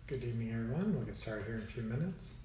Good evening, everyone. We'll get started here in a few minutes.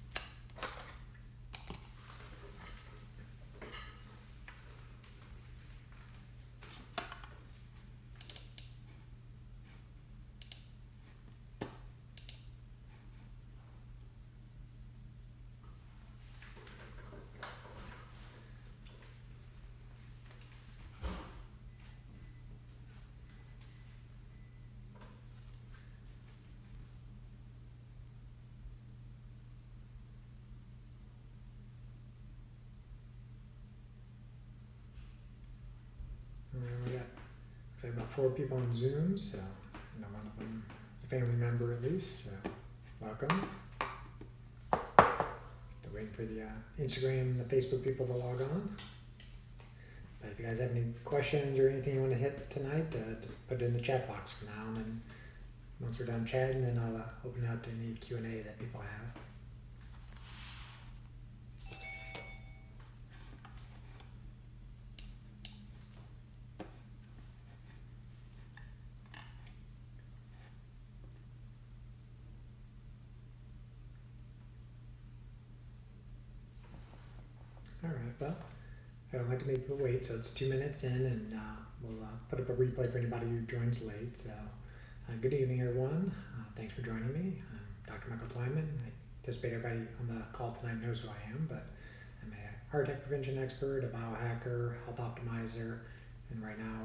We got looks like about 4 people on Zoom, so I know one of them is a family member at least, so welcome. Still waiting for the Instagram and the Facebook people to log on. But if you guys have any questions or anything you want to hit tonight, just put it in the chat box for now, and then once we're done chatting, then I'll open it up to any Q&A that people have. All right, well, I don't like to make people wait, so it's 2 minutes in, and we'll put up a replay for anybody who joins late. So, good evening, everyone. Thanks for joining me. I'm Dr. Michael Twyman. I anticipate everybody on the call tonight knows who I am, but I'm a heart attack prevention expert, a biohacker, health optimizer, and right now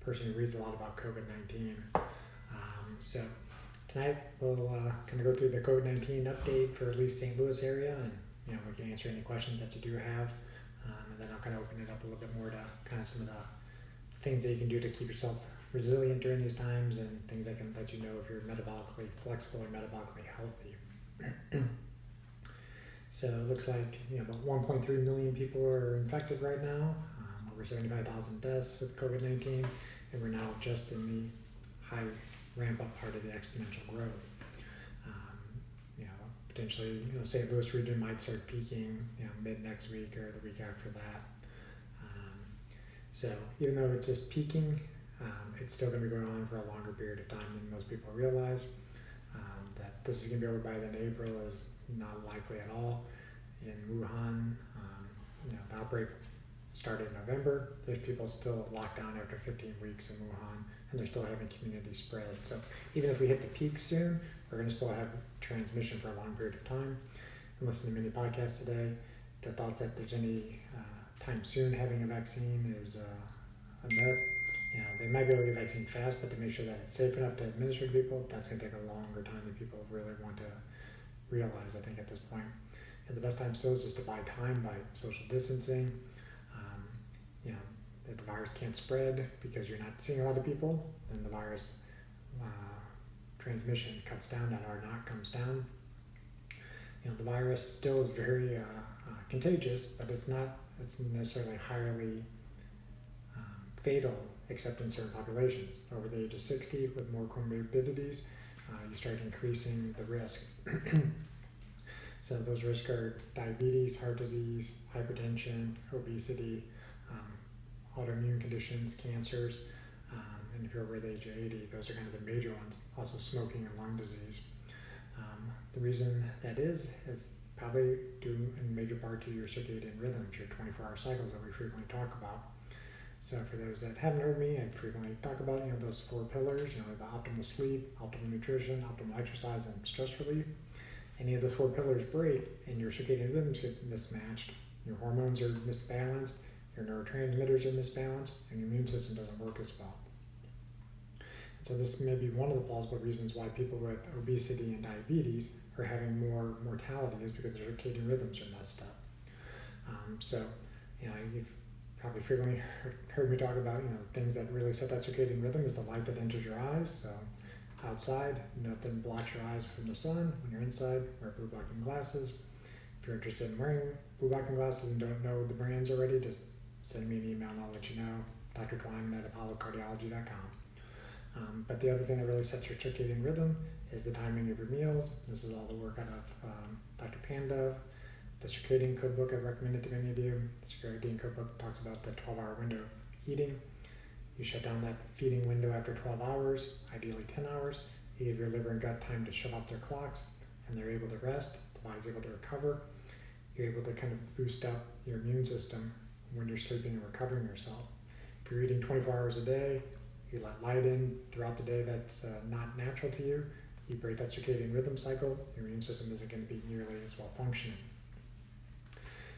a person who reads a lot about COVID-19. So tonight we'll kind of go through the COVID-19 update for at least St. Louis area, and we can answer any questions that you do have, and then I'll kind of open it up a little bit more to kind of some of the things that you can do to keep yourself resilient during these times, and things that can let you know if you're metabolically flexible or metabolically healthy. So it looks like about 1.3 million people are infected right now, over 75,000 deaths with COVID-19, and we're now just in the high ramp-up part of the exponential growth. Potentially, St. Louis region might start peaking, mid next week or the week after that. So even though it's just peaking, it's still going to be going on for a longer period of time than most people realize. That this is going to be over by the end of April is not likely at all. In Wuhan, the outbreak started in November. There's people still locked down after 15 weeks in Wuhan, and they're still having community spread. So even if we hit the peak soon, we're going to still have transmission for a long period of time. And listening to many podcasts today, the thoughts that there's any time soon having a vaccine is a myth. They might be able to get a vaccine fast, but to make sure that it's safe enough to administer to people, that's going to take a longer time than people really want to realize, I think, at this point. And the best time still is just to buy time by social distancing. If the virus can't spread because you're not seeing a lot of people, then the virus transmission cuts down, that R0 comes down. The virus still is very contagious, but it's not necessarily highly fatal, except in certain populations. Over the age of 60 with more comorbidities, you start increasing the risk. So those risks are diabetes, heart disease, hypertension, obesity, autoimmune conditions, cancers, and if you're over the age of 80, those are kind of the major ones. Also smoking and lung disease. The reason that is probably due in major part to your circadian rhythms, your 24-hour cycles that we frequently talk about. So for those that haven't heard me, I frequently talk about those 4 pillars, the optimal sleep, optimal nutrition, optimal exercise, and stress relief. Any of those 4 pillars break and your circadian rhythms get mismatched, your hormones are misbalanced, your neurotransmitters are misbalanced, and your immune system doesn't work as well. So this may be one of the plausible reasons why people with obesity and diabetes are having more mortality, is because their circadian rhythms are messed up. You've probably frequently heard me talk about things that really set that circadian rhythm is the light that enters your eyes. So outside, nothing blocks your eyes from the sun. When you're inside, wear blue blocking glasses. If you're interested in wearing blue blocking glasses and don't know the brands already, just send me an email and I'll let you know. Dr. Twyman at ApolloCardiology.com. But the other thing that really sets your circadian rhythm is the timing of your meals. This is all the work out of Dr. Panda. The Circadian Codebook I've recommended to many of you. The Circadian Codebook talks about the 12-hour window of eating. You shut down that feeding window after 12 hours, ideally 10 hours. You give your liver and gut time to shut off their clocks, and they're able to rest. The body's able to recover. You're able to kind of boost up your immune system when you're sleeping and recovering yourself. If you're eating 24 hours a day, you let light in throughout the day that's not natural to you, you break that circadian rhythm cycle, your immune system isn't going to be nearly as well functioning.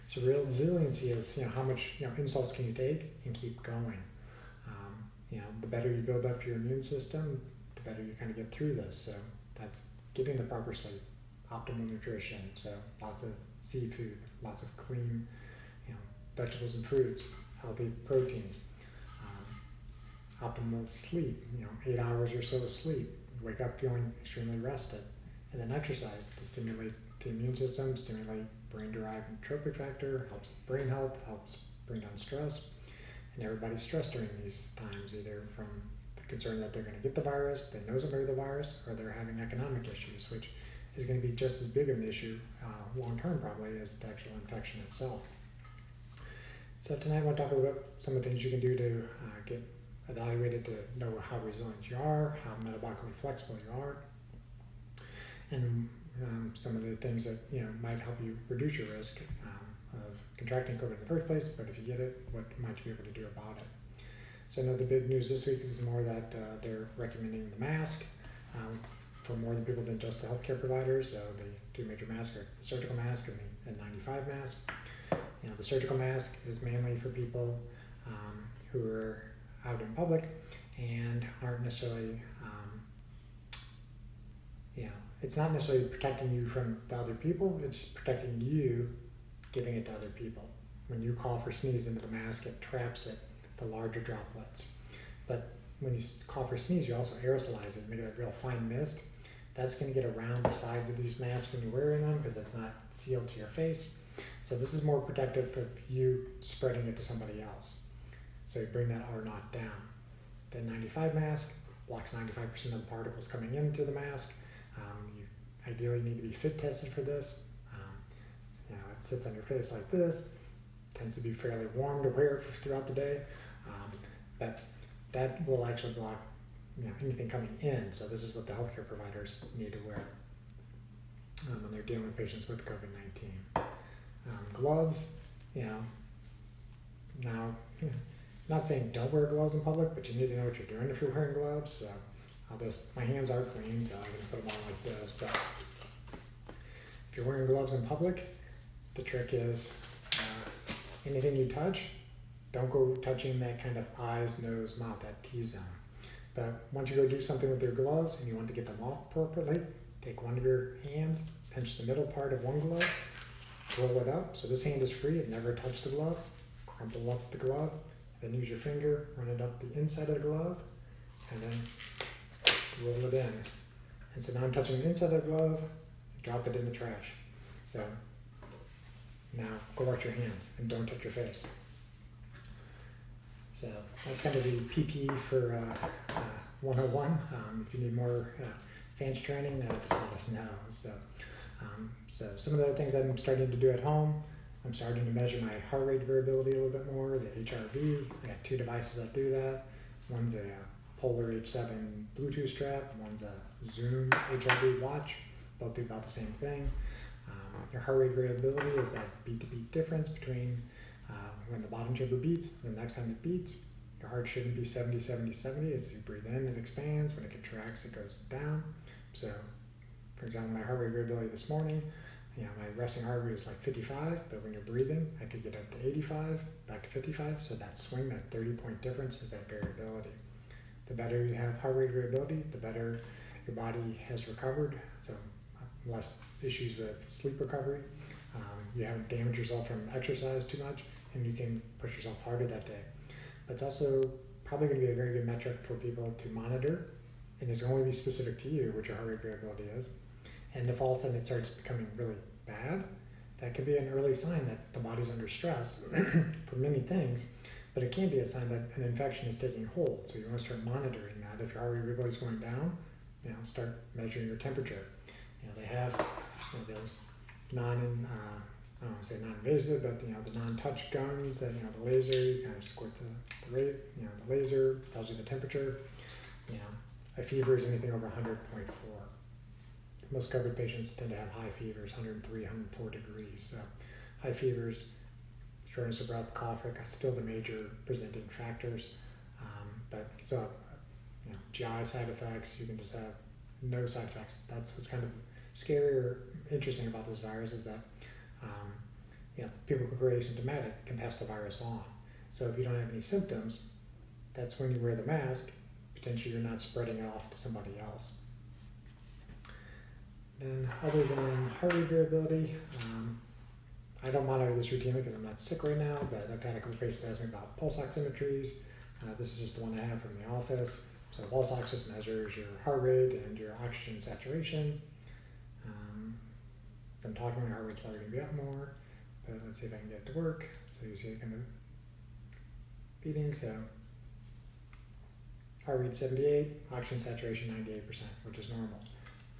So resiliency is, how much insults can you take and keep going. The better you build up your immune system, the better you kind of get through this. So that's getting the proper sleep, optimal nutrition, so lots of seafood, lots of clean, vegetables and fruits, healthy proteins, optimal sleep, 8 hours or so of sleep. Wake up feeling extremely rested, and then exercise to stimulate the immune system, stimulate brain-derived neurotrophic factor, helps with brain health, helps bring down stress. And everybody's stressed during these times, either from the concern that they're going to get the virus, they know somebody with the virus, or they're having economic issues, which is going to be just as big of an issue long-term probably as the actual infection itself. So tonight I want to talk about some of the things you can do to get evaluated to know how resilient you are, how metabolically flexible you are, and some of the things that might help you reduce your risk of contracting COVID in the first place, but if you get it, what might you be able to do about it? So I know the big news this week is more that they're recommending the mask for more than people than just the healthcare providers. So the two major masks are the surgical mask and the N95 mask. The surgical mask is mainly for people who are out in public and aren't necessarily, it's not necessarily protecting you from the other people, it's protecting you giving it to other people. When you cough or sneeze into the mask, it traps it, the larger droplets. But when you cough or sneeze, you also aerosolize it, make it a real fine mist. That's going to get around the sides of these masks when you're wearing them because it's not sealed to your face. So this is more protective for you spreading it to somebody else. So you bring that R naught down. The N95 mask blocks 95% of the particles coming in through the mask. You ideally need to be fit tested for this. It sits on your face like this. Tends to be fairly warm to wear throughout the day, but that will actually block anything coming in. So this is what the healthcare providers need to wear when they're dealing with patients with COVID-19. Gloves, now, not saying don't wear gloves in public, but you need to know what you're doing if you're wearing gloves. So my hands are clean, so I'm going to put them on like this. But if you're wearing gloves in public, the trick is anything you touch, don't go touching that kind of eyes, nose, mouth, that T-zone. But once you go do something with your gloves and you want to get them off appropriately, take one of your hands, pinch the middle part of one glove, roll it up. So this hand is free, it never touched the glove. Crumple up the glove, then use your finger, run it up the inside of the glove, and then roll it in. And so now I'm touching the inside of the glove, drop it in the trash. So now go wash your hands and don't touch your face. So that's kind of the PPE for 101. If you need more fancy training, just let us know. So some of the things I'm starting to do at home, I'm starting to measure my heart rate variability a little bit more, the HRV. I got two devices that do that. One's a Polar H7 Bluetooth strap, one's a Zoom HRV watch. Both do about the same thing. Your heart rate variability is that beat-to-beat difference between when the bottom chamber beats and the next time it beats. Your heart shouldn't be 70, 70, 70. As you breathe in, it expands. When it contracts, it goes down. So, for example, my heart rate variability this morning, my resting heart rate is like 55, but when you're breathing, I could get up to 85, back to 55. So that swing, that 30-point difference is that variability. The better you have heart rate variability, the better your body has recovered. So less issues with sleep recovery. You haven't damaged yourself from exercise too much, and you can push yourself harder that day. But it's also probably going to be a very good metric for people to monitor, and it's going to only be specific to you, what your heart rate variability is. And if all of a sudden it starts becoming really bad, that could be an early sign that the body's under stress for many things, but it can be a sign that an infection is taking hold. So you want to start monitoring that. If your heart rate variability is going down, start measuring your temperature. They have those I don't want to say non-invasive, but the non-touch guns that the laser, you kind of squirt the laser, tells you the temperature. a fever is anything over 100.4. Most COVID patients tend to have high fevers, 103, 104 degrees. So high fevers, shortness of breath, cough are still the major presenting factors. But so, GI side effects, you can just have no side effects. That's what's kind of scary or interesting about this virus is that people who are asymptomatic can pass the virus on. So if you don't have any symptoms, that's when you wear the mask. Potentially you're not spreading it off to somebody else. Then other than heart rate variability, I don't monitor this routinely because I'm not sick right now, but I've had a couple patients ask me about pulse oximetries. This is just the one I have from the office. So pulse ox just measures your heart rate and your oxygen saturation. As I'm talking, my heart rate's probably going to be up more, but let's see if I can get it to work. So you see it kind of beating. So heart rate 78, oxygen saturation 98%, which is normal.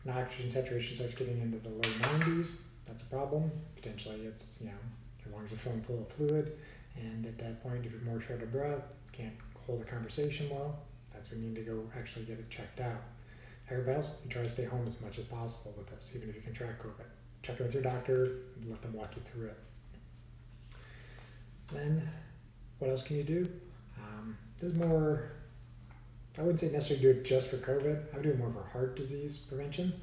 When oxygen saturation starts getting into the low 90s, that's a problem. Potentially it's, your lungs are filling full of fluid, and at that point, if you're more short of breath, can't hold a conversation well, that's when you need to go actually get it checked out. Everybody else, you try to stay home as much as possible with this, even if you contract COVID. Check in with your doctor and let them walk you through it. Then, what else can you do? There's more, I wouldn't say necessarily do it just for COVID. I would do it more for heart disease prevention.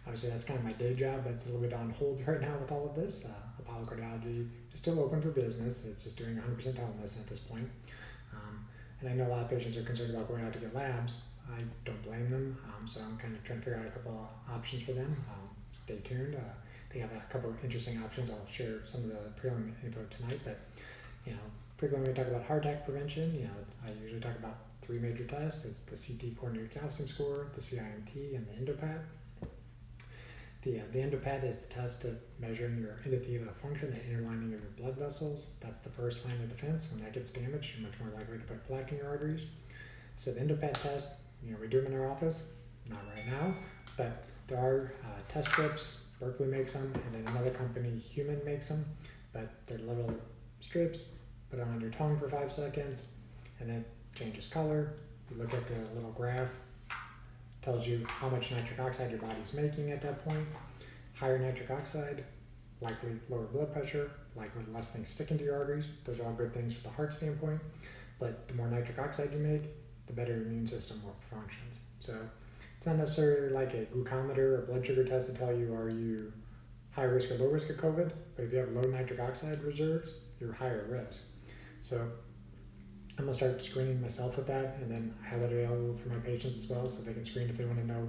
Obviously, that's kind of my day job. That's a little bit on hold right now with all of this. Apollo Cardiology is still open for business. It's just doing 100% telemedicine at this point. And I know a lot of patients are concerned about going out to get labs. I don't blame them. So I'm kind of trying to figure out a couple of options for them. Stay tuned. They have a couple of interesting options. I'll share some of the prelim info tonight. But, frequently when we talk about heart attack prevention, I usually talk about 3 major tests. It's the CT coronary calcium score, the CIMT, and the EndoPAT. The EndoPAT is the test of measuring your endothelial function, the inner lining of your blood vessels. That's the first line of defense. When that gets damaged, you're much more likely to put plaque in your arteries. So the EndoPAT test, we do them in our office, not right now, but there are test strips. Berkeley makes them, and then another company, Human, makes them, but they're little strips. Put it on your tongue for 5 seconds, and then it changes color. You look at the little graph, tells you how much nitric oxide your body's making at that point. Higher nitric oxide, likely lower blood pressure, likely less things sticking to your arteries. Those are all good things from the heart standpoint, but the more nitric oxide you make, the better your immune system functions. So it's not necessarily like a glucometer or blood sugar test to tell you are you high risk or low risk of COVID, but if you have low nitric oxide reserves, you're higher risk. So I'm going to start screening myself with that, and then I have that available for my patients as well, so they can screen if they want to know,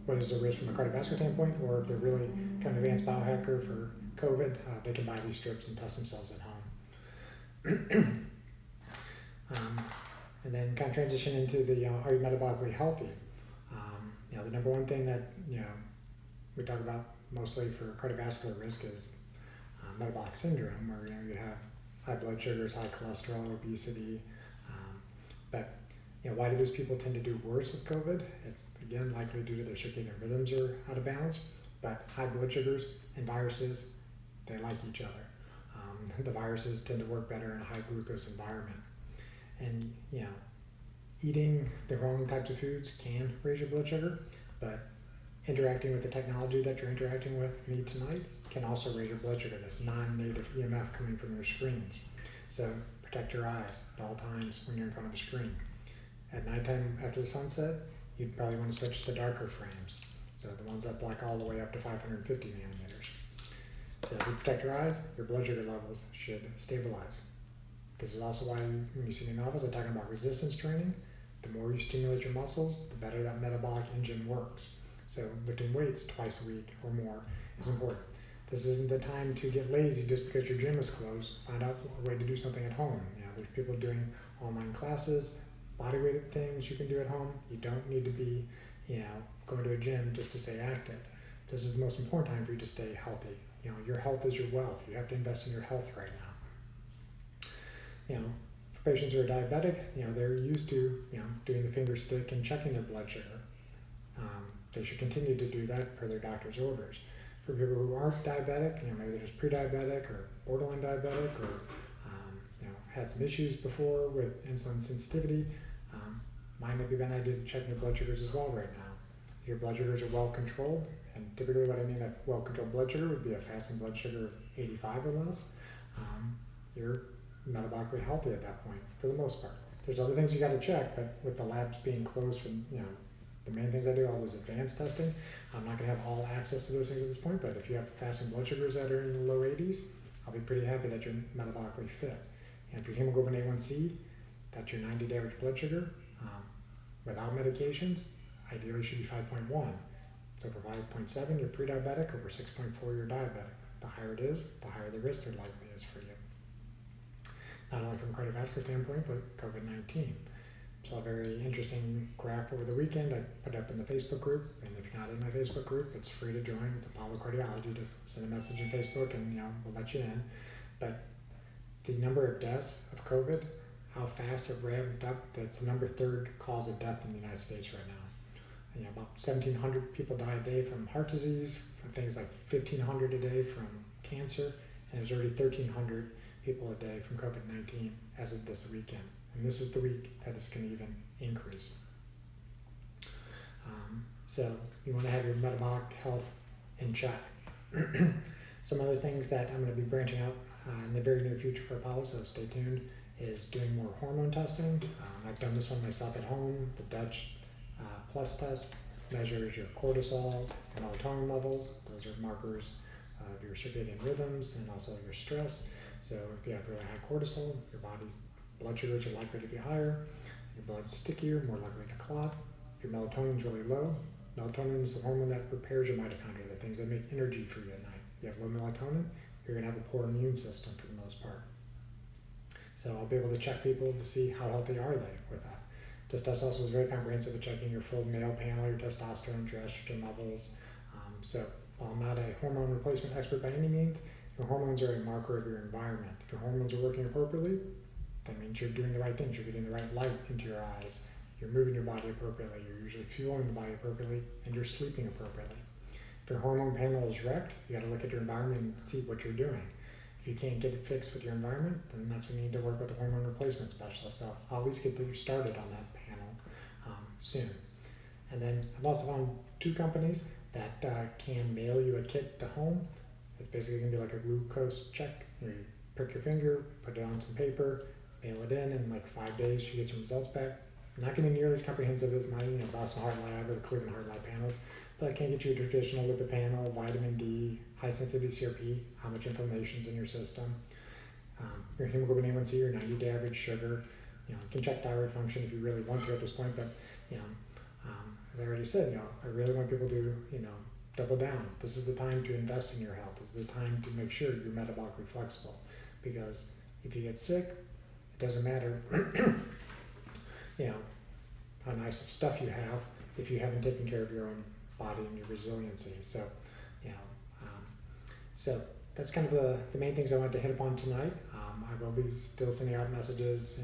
what is the risk from a cardiovascular standpoint, or if they're really kind of advanced biohacker for COVID, they can buy these strips and test themselves at home. And then kind of transition into the are you metabolically healthy? The number one thing that we talk about mostly for cardiovascular risk is metabolic syndrome, where you have high blood sugars, high cholesterol, obesity. But why do those people tend to do worse with COVID? It's again likely due to their circadian rhythms are out of balance. But high blood sugars and viruses, they like each other. The viruses tend to work better in a high glucose environment. And eating the wrong types of foods can raise your blood sugar, but interacting with the technology that you're interacting with me tonight can also raise your blood sugar, this non-native EMF coming from your screens. So protect your eyes at all times when you're in front of a screen. At nighttime after the sunset, you'd probably want to switch to darker frames. So the ones that block all the way up to 550 nanometers. So if you protect your eyes, your blood sugar levels should stabilize. This is also why when you see me in the office, I'm talking about resistance training. The more you stimulate your muscles, the better that metabolic engine works. So lifting weights twice a week or more is important. This isn't the time to get lazy just because your gym is closed. Find out a way to do something at home. There's people doing online classes, bodyweight things you can do at home. You don't need to be, going to a gym just to stay active. This is the most important time for you to stay healthy. Your health is your wealth. You have to invest in your health right now. For patients who are diabetic, they're used to, doing the finger stick and checking their blood sugar. They should continue to do that per their doctor's orders. For people who aren't diabetic, maybe they're just pre-diabetic or borderline diabetic, or had some issues before with insulin sensitivity, might not be a bad idea to check your blood sugars as well right now. If your blood sugars are well controlled, and typically what I mean by well controlled blood sugar would be a fasting blood sugar of 85 or less, you're metabolically healthy at that point for the most part. There's other things you got to check, but with the labs being closed for, the main things I do, all those advanced testing, I'm not going to have all access to those things at this point, but if you have fasting blood sugars that are in the low 80s, I'll be pretty happy that you're metabolically fit. And if your hemoglobin A1C, that's your 90-day average blood sugar, without medications, ideally should be 5.1. So for 5.7, you're pre-diabetic, over 6.4, you're diabetic. The higher it is, the higher the risk there likely is for you. Not only from a cardiovascular standpoint, but COVID-19. Saw a very interesting graph over the weekend. I put it up in the Facebook group, and if you're not in my Facebook group, it's free to join. It's Apollo Cardiology. Just send a message in Facebook, and we'll let you in. But the number of deaths of COVID, how fast it ramped up, that's the number 3rd cause of death in the United States right now. About 1,700 people die a day from heart disease, from things like 1,500 a day from cancer, and there's already 1,300 people a day from COVID-19 as of this weekend. And this is the week that it's going to even increase. So you want to have your metabolic health in check. Some other things that I'm going to be branching out in the very near future for Apollo, so stay tuned, is doing more hormone testing. I've done this one myself at home. The Dutch Plus test measures your cortisol and melatonin levels. Those are markers of your circadian rhythms and also your stress. So if you have really high cortisol, your body's blood sugars are likely to be higher, your blood's stickier, more likely to clot. If your melatonin's really low, melatonin is the hormone that repairs your mitochondria, the things that make energy for you at night. If you have low melatonin, you're going to have a poor immune system for the most part. So I'll be able to check people to see how healthy are they with that. This test also is very comprehensive at checking your full male panel, your testosterone, your estrogen levels. So while I'm not a hormone replacement expert by any means, your hormones are a marker of your environment. If your hormones are working appropriately, that means you're doing the right things. You're getting the right light into your eyes. You're moving your body appropriately. You're usually fueling the body appropriately, and you're sleeping appropriately. If your hormone panel is wrecked, you got to look at your environment and see what you're doing. If you can't get it fixed with your environment, then that's when you need to work with a hormone replacement specialist. So I'll at least get you started on that panel soon. And then I've also found 2 companies that can mail you a kit to home. It's basically going to be like a glucose check. You prick your finger, put it on some paper, mail it in like 5 days, you get some results back. Not going to be nearly as comprehensive as my Boston Heart Lab or the Cleveland Heart Lab panels, but I can get you a traditional lipid panel, vitamin D, high sensitivity CRP, how much inflammation's in your system, your hemoglobin A1C, your 90-day average sugar. You can check thyroid function if you really want to at this point, but as I already said, I really want people to double down. This is the time to invest in your health. This is the time to make sure you're metabolically flexible, because if you get sick, it doesn't matter how nice of stuff you have if you haven't taken care of your own body and your resiliency. So so that's kind of the main things I wanted to hit upon tonight. I will be still sending out messages,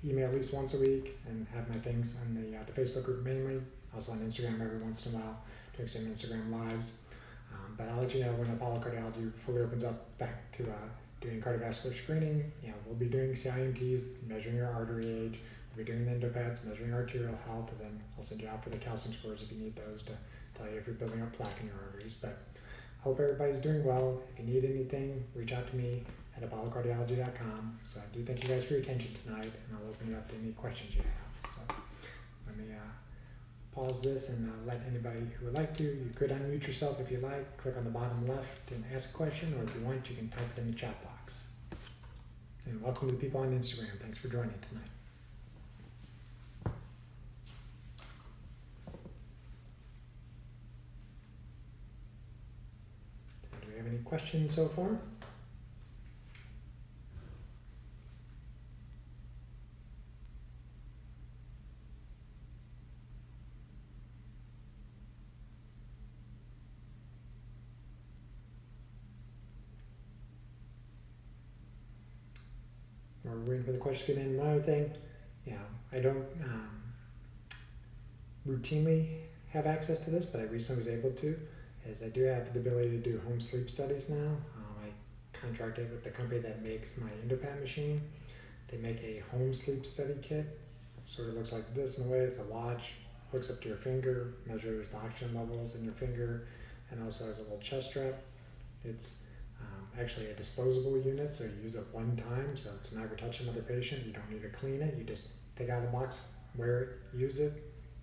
email at least once a week, and have my things on the Facebook group mainly, also on Instagram every once in a while, doing some Instagram lives. But I'll let you know when Apollo Cardiology fully opens up back to doing cardiovascular screening. We'll be doing CIMTs, measuring your artery age. We'll be doing the EndoPATs, measuring arterial health, and then I'll send you out for the calcium scores if you need those to tell you if you're building up plaque in your arteries. But I hope everybody's doing well. If you need anything, reach out to me at apollocardiology.com. So I do thank you guys for your attention tonight, and I'll open it up to any questions you have. So let me pause this and let anybody who would like to. You could unmute yourself if you like. Click on the bottom left and ask a question, or if you want, you can type it in the chat box. And welcome to the people on Instagram. Thanks for joining tonight. Do we have any questions so far? We're waiting for the questions to get in. Another thing, I don't routinely have access to this, but I recently was able to, is I do have the ability to do home sleep studies now. I contracted with the company that makes my EndoPAT machine. They make a home sleep study kit. sort of looks like this in a way. It's a watch, hooks up to your finger, measures the oxygen levels in your finger, and also has a little chest strap. It's actually a disposable unit, so you use it one time, so it's never touch another patient. You don't need to clean it. You just take it out of the box, wear it, use it,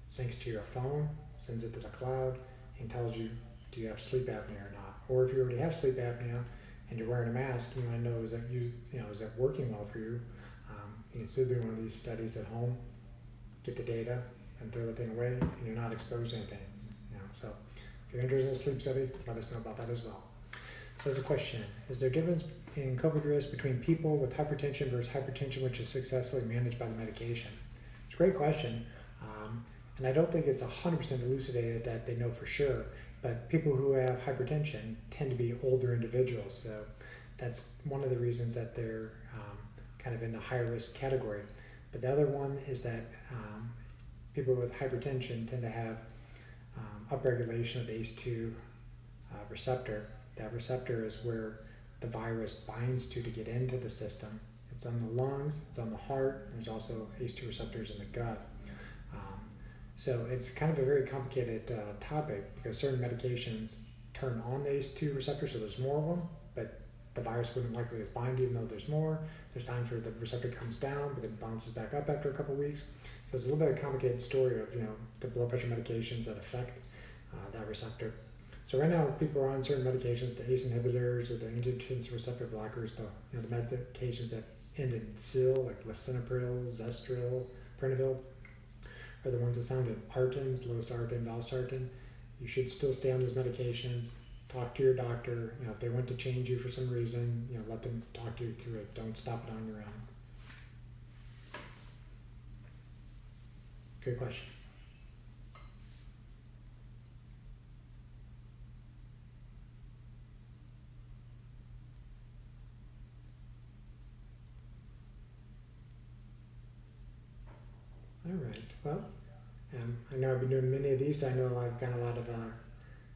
syncs to your phone, sends it to the cloud, and tells you, do you have sleep apnea or not? Or if you already have sleep apnea and you're wearing a mask, you want to know, is that working well for you? You can still do one of these studies at home, get the data, and throw the thing away, and you're not exposed to anything. So if you're interested in a sleep study, let us know about that as well. So there's a question: is there a difference in COVID risk between people with hypertension versus hypertension which is successfully managed by the medication? It's a great question, and I don't think it's 100% elucidated that they know for sure. But people who have hypertension tend to be older individuals, so that's one of the reasons that they're kind of in the high risk category. But the other one is that people with hypertension tend to have upregulation of the ACE2 receptor. That receptor is where the virus binds to get into the system. It's on the lungs, it's on the heart, there's also ACE2 receptors in the gut. So it's kind of a very complicated topic because certain medications turn on the ACE2 receptor, so there's more of them, but the virus wouldn't likely as bind even though there's more. There's times where the receptor comes down, but then bounces back up after a couple of weeks. So it's a little bit of a complicated story of the blood pressure medications that affect that receptor. So right now, people are on certain medications, the ACE inhibitors or the angiotensin receptor blockers, the medications that end in sil, like lisinopril, zestril, prenavil, are the ones that sound in Artins, losartan, valsartan. You should still stay on those medications. Talk to your doctor. If they want to change you for some reason, let them talk to you through it. Don't stop it on your own. Good question. All right. Well, I know I've been doing many of these, so I know I've got a lot of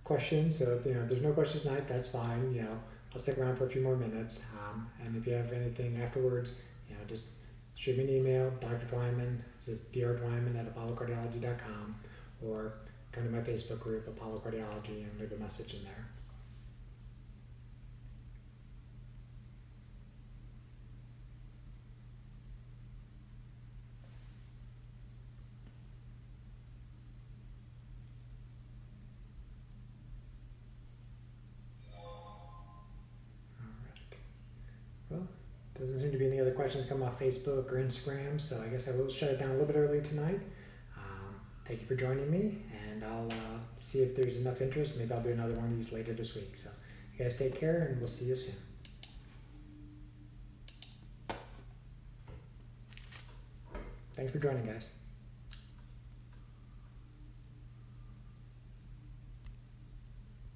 questions. So if there's no questions tonight, that's fine. I'll stick around for a few more minutes. And if you have anything afterwards, just shoot me an email, Dr. Twyman. This is drtwyman@apollocardiology.com, or come to my Facebook group, Apollo Cardiology, and leave a message in there. Well, doesn't seem to be any other questions coming off Facebook or Instagram, so I guess I will shut it down a little bit early tonight. Thank you for joining me, and I'll see if there's enough interest. Maybe I'll do another one of these later this week. So you guys take care, and we'll see you soon. Thanks for joining, guys.